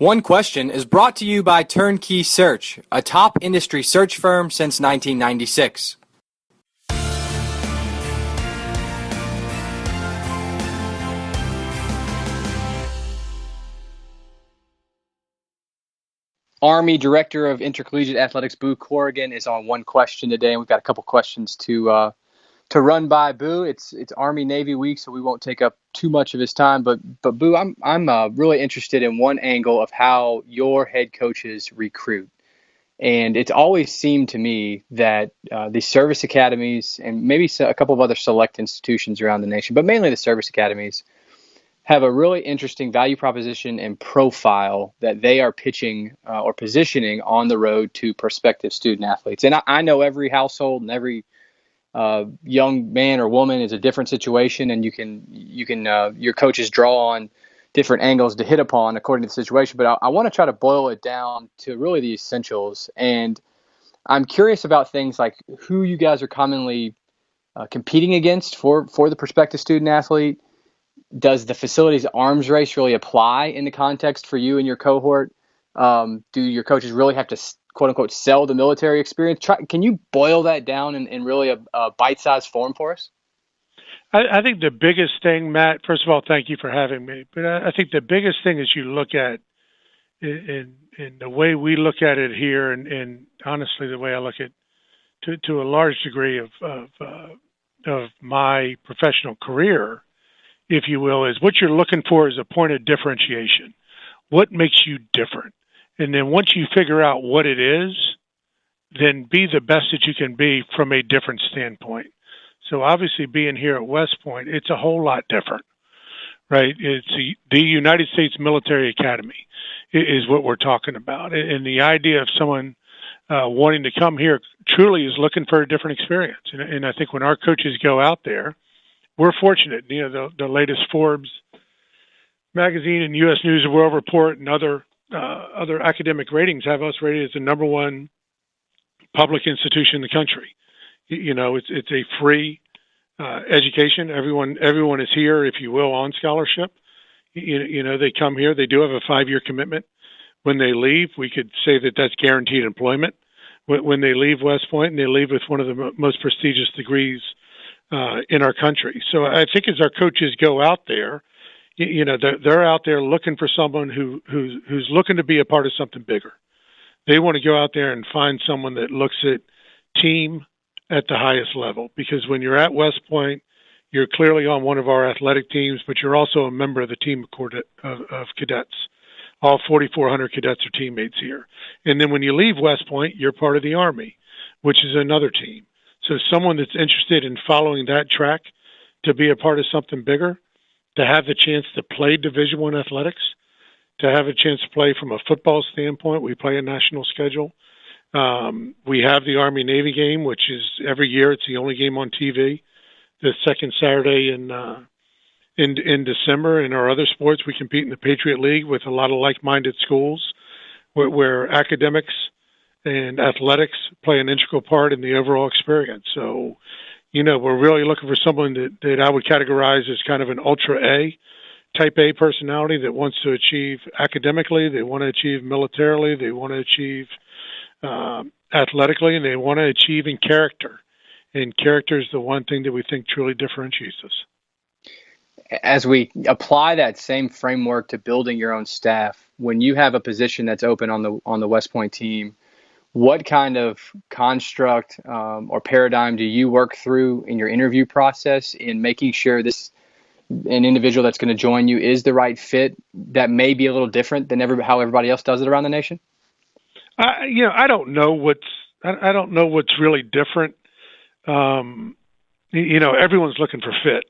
One Question is brought to you by Turnkey Search, a top industry search firm since 1996. Army Director of Intercollegiate Athletics, Boo Corrigan, is on One Question today, and we've got a couple questions to run by Boo. It's Army Navy week, so we won't take up too much of his time. But Boo, I'm really interested in one angle of how your head coaches recruit, and it's always seemed to me that the service academies and maybe a couple of other select institutions around the nation, but mainly the service academies, have a really interesting value proposition and profile that they are pitching or positioning on the road to prospective student athletes. And I know every household and every young man or woman is a different situation, and you can your coaches draw on different angles to hit upon according to the situation. But I want to try to boil it down to really the essentials. And I'm curious about things like who you guys are commonly competing against for the prospective student athlete. Does the facility's arms race really apply in the context for you and your cohort? Do your coaches really have to, quote unquote, sell the military experience? Can you boil that down in really a bite-sized form for us? I think the biggest thing, Matt, first of all, thank you for having me. But I think the biggest thing is you look at, in the way we look at it here, and honestly, the way I look at to a large degree of my professional career, if you will, is what you're looking for is a point of differentiation. What makes you different? And then once you figure out what it is, then be the best that you can be from a different standpoint. So obviously being here at West Point, it's a whole lot different, right? It's the United States Military Academy is what we're talking about. And the idea of someone wanting to come here truly is looking for a different experience. And I think when our coaches go out there, we're fortunate. You know, the latest Forbes magazine and U.S. News and World Report and other academic ratings have us rated as the number one public institution in the country. You know, it's a free education. Everyone is here, if you will, on scholarship. You know, they come here. They do have a 5-year commitment. When they leave, we could say that that's guaranteed employment. When they leave West Point, and they leave with one of the most prestigious degrees in our country. So I think as our coaches go out there, you know, they're out there looking for someone who's looking to be a part of something bigger. They want to go out there and find someone that looks at team at the highest level, because when you're at West Point, you're clearly on one of our athletic teams, but you're also a member of the team of cadets. All 4,400 cadets are teammates here. And then when you leave West Point, you're part of the Army, which is another team. So someone that's interested in following that track to be a part of something bigger, to have the chance to play Division I athletics, to have a chance to play from a football standpoint. We play a national schedule. We have the Army-Navy game, which is every year. It's the only game on TV. The second Saturday in December. In our other sports, we compete in the Patriot League with a lot of like-minded schools where academics and athletics play an integral part in the overall experience. So, you know, we're really looking for someone that I would categorize as kind of an ultra A, type A personality that wants to achieve academically, they want to achieve militarily, they want to achieve athletically, and they want to achieve in character. And character is the one thing that we think truly differentiates us. As we apply that same framework to building your own staff, when you have a position that's open on the West Point team, what kind of construct or paradigm do you work through in your interview process in making sure an individual that's going to join you is the right fit that may be a little different than how everybody else does it around the nation? I don't know what's really different. Everyone's looking for fit.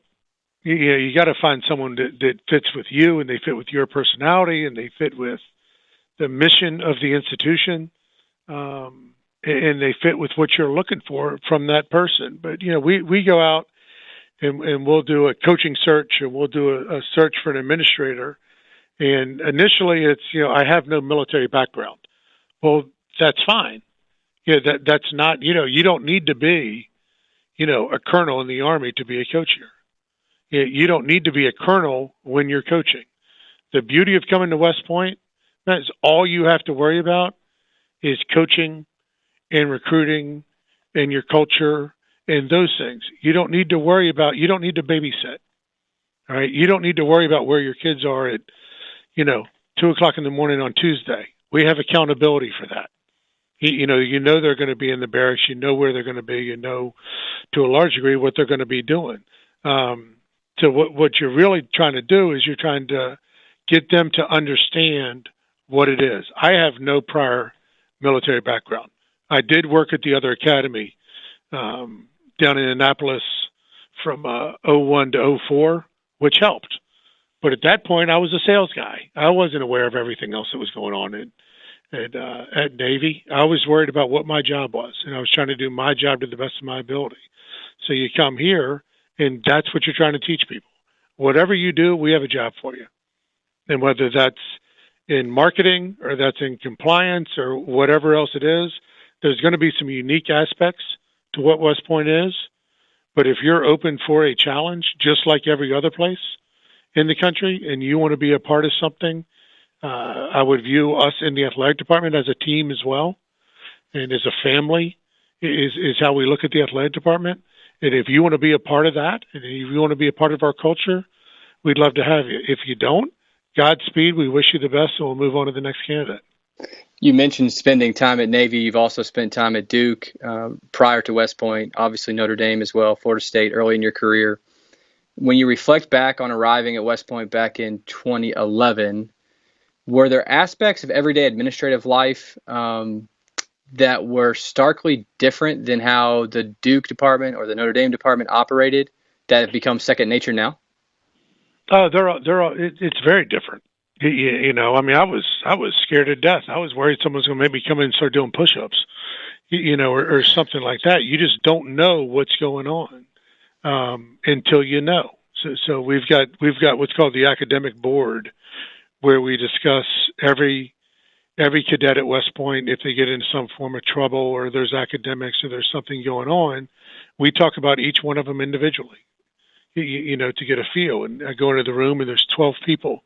You got to find someone that fits with you, and they fit with your personality, and they fit with the mission of the institution. And they fit with what you're looking for from that person. But, you know, we go out and we'll do a coaching search, and we'll do a search for an administrator. And initially it's, I have no military background. Well, that's fine. That's not, you don't need to be, a colonel in the Army to be a coach here. You don't need to be a colonel when you're coaching. The beauty of coming to West Point, That's all you have to worry about is coaching and recruiting and your culture and those things. You don't need to worry about, you don't need to babysit. All right. You don't need to worry about where your kids are at, 2 o'clock in the morning on Tuesday. We have accountability for that. You know they're going to be in the barracks. You know where they're going to be. You know, to a large degree, what they're going to be doing. So what you're really trying to do is you're trying to get them to understand what it is. I have no prior military background. I did work at the other academy down in Annapolis from '01 to '04, which helped. But at that point, I was a sales guy. I wasn't aware of everything else that was going on at Navy. I was worried about what my job was, and I was trying to do my job to the best of my ability. So you come here, and that's what you're trying to teach people. Whatever you do, we have a job for you. And whether that's in marketing or that's in compliance or whatever else it is, there's going to be some unique aspects to what West Point is. But if you're open for a challenge, just like every other place in the country, and you want to be a part of something, I would view us in the athletic department as a team as well, and as a family is how we look at the athletic department. And if you want to be a part of that, and if you want to be a part of our culture, we'd love to have you. If you don't, Godspeed. We wish you the best, and we'll move on to the next candidate. You mentioned spending time at Navy. You've also spent time at Duke prior to West Point, obviously Notre Dame as well, Florida State early in your career. When you reflect back on arriving at West Point back in 2011, were there aspects of everyday administrative life that were starkly different than how the Duke department or the Notre Dame department operated that have become second nature now? It's very different. I mean, I was scared to death. I was worried someone was going to make me come in and start doing push-ups, or something like that. You just don't know what's going on until you know. So we've got what's called the academic board, where we discuss every cadet at West Point. If they get into some form of trouble or there's academics or there's something going on, we talk about each one of them individually, to get a feel. And I go into the room and there's 12 people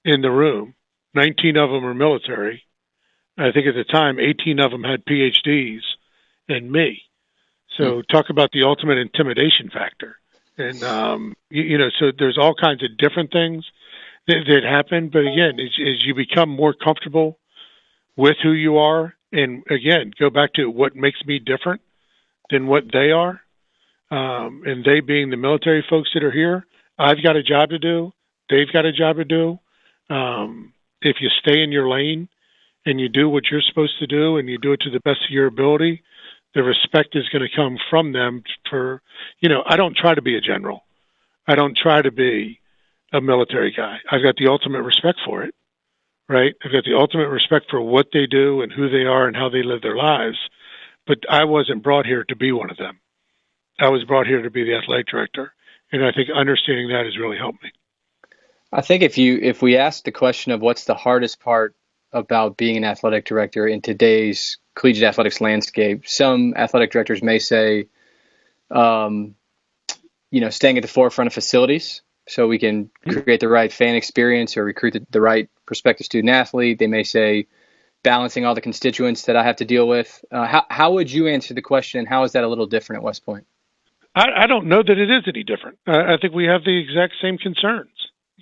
in the room. 19 of them are military. I think at the time, 18 of them had PhDs and me. So talk about the ultimate intimidation factor. And, so there's all kinds of different things that happen. But again, as you become more comfortable with who you are, and again, go back to what makes me different than what they are, and they being the military folks that are here, I've got a job to do. They've got a job to do. If you stay in your lane and you do what you're supposed to do and you do it to the best of your ability, the respect is going to come from them for, I don't try to be a general. I don't try to be a military guy. I've got the ultimate respect for it, right? I've got the ultimate respect for what they do and who they are and how they live their lives. But I wasn't brought here to be one of them. I was brought here to be the athletic director. And I think understanding that has really helped me. I think if we ask the question of what's the hardest part about being an athletic director in today's collegiate athletics landscape, some athletic directors may say, staying at the forefront of facilities so we can create the right fan experience or recruit the right prospective student athlete. They may say balancing all the constituents that I have to deal with. How would you answer the question, and how is that a little different at West Point? I don't know that it is any different. I think we have the exact same concerns.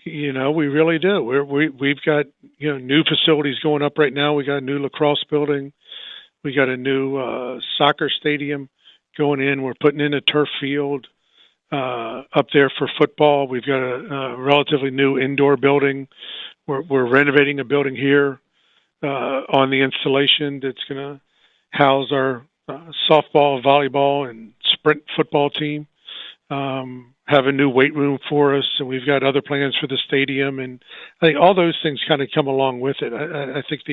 We really do. We've got new facilities going up right now. We got a new lacrosse building. We got a new soccer stadium going in. We're putting in a turf field up there for football. We've got a relatively new indoor building. We're renovating a building here on the installation that's going to house our softball, volleyball, and sprint football team. Have a new weight room for us, and we've got other plans for the stadium, and I think all those things kind of come along with it. I think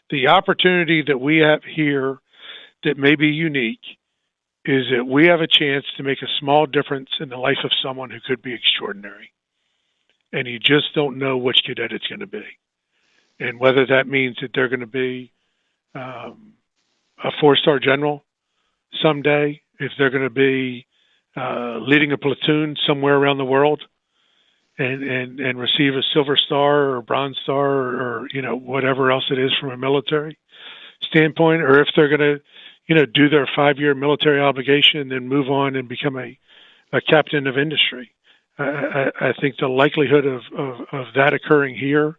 the opportunity that we have here that may be unique is that we have a chance to make a small difference in the life of someone who could be extraordinary, and you just don't know which cadet it's going to be, and whether that means that they're going to be a 4-star general someday, if they're going to be leading a platoon somewhere around the world, and receive a silver star or bronze star or whatever else it is from a military standpoint, or if they're going to do their 5-year military obligation and then move on and become a captain of industry. I think the likelihood of that occurring here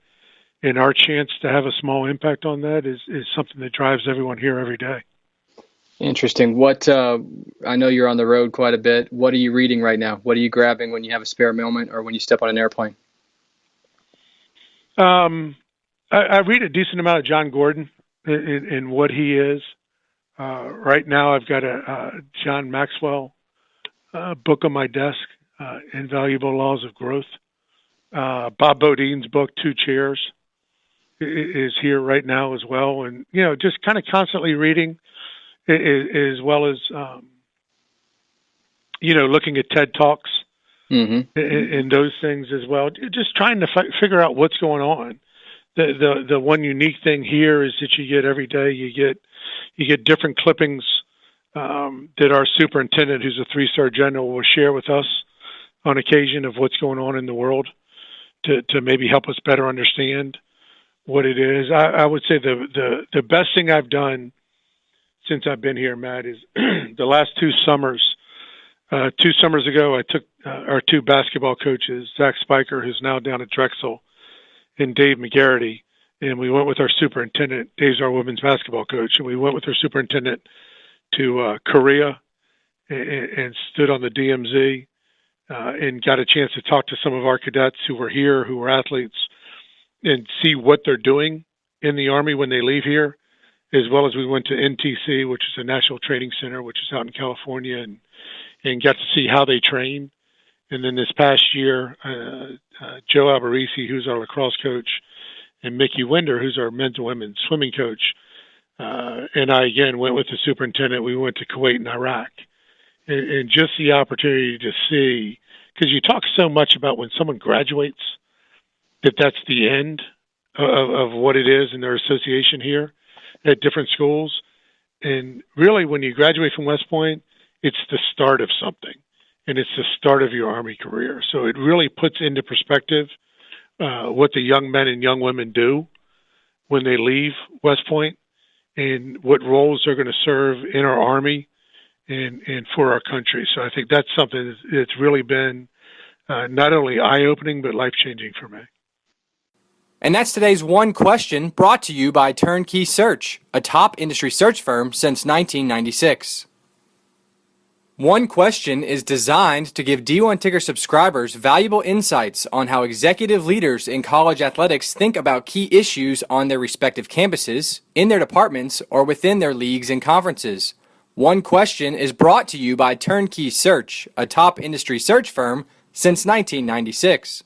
and our chance to have a small impact on that is something that drives everyone here every day. Interesting. What I know you're on the road quite a bit. What are you reading right now? What are you grabbing when you have a spare moment or when you step on an airplane? I read a decent amount of John Gordon in what he is. Right now I've got a John Maxwell book on my desk, Invaluable Laws of Growth. Bob Bodine's book, Two Chairs, is here right now as well. And, just kind of constantly reading, as well as, looking at TED Talks and those things as well. Just trying to figure out what's going on. The one unique thing here is that you get every day, you get different clippings that our superintendent, who's a 3-star general, will share with us on occasion of what's going on in the world to maybe help us better understand what it is. I would say the best thing I've done since I've been here, Matt, is the last 2 summers. 2 summers ago, I took our 2 basketball coaches, Zach Spiker, who's now down at Drexel, and Dave McGarity, and we went with our superintendent. Dave's our women's basketball coach, and we went with our superintendent to Korea and stood on the DMZ and got a chance to talk to some of our cadets who were here, who were athletes, and see what they're doing in the Army when they leave here, as well as we went to NTC, which is a National Training Center, which is out in California, and got to see how they train. And then this past year, Joe Albarisi, who's our lacrosse coach, and Mickey Winder, who's our men's and women's swimming coach, and I, again, went with the superintendent. We went to Kuwait and Iraq. And just the opportunity to see, because you talk so much about when someone graduates, that's the end of what it is in their association here at different schools. And really, when you graduate from West Point, it's the start of something, and it's the start of your Army career. So it really puts into perspective what the young men and young women do when they leave West Point and what roles they're going to serve in our Army and for our country. So I think that's something that's really been not only eye-opening, but life-changing for me. And that's today's One Question, brought to you by Turnkey Search, a top industry search firm since 1996. One Question is designed to give D1 Ticker subscribers valuable insights on how executive leaders in college athletics think about key issues on their respective campuses, in their departments, or within their leagues and conferences. One Question is brought to you by Turnkey Search, a top industry search firm since 1996.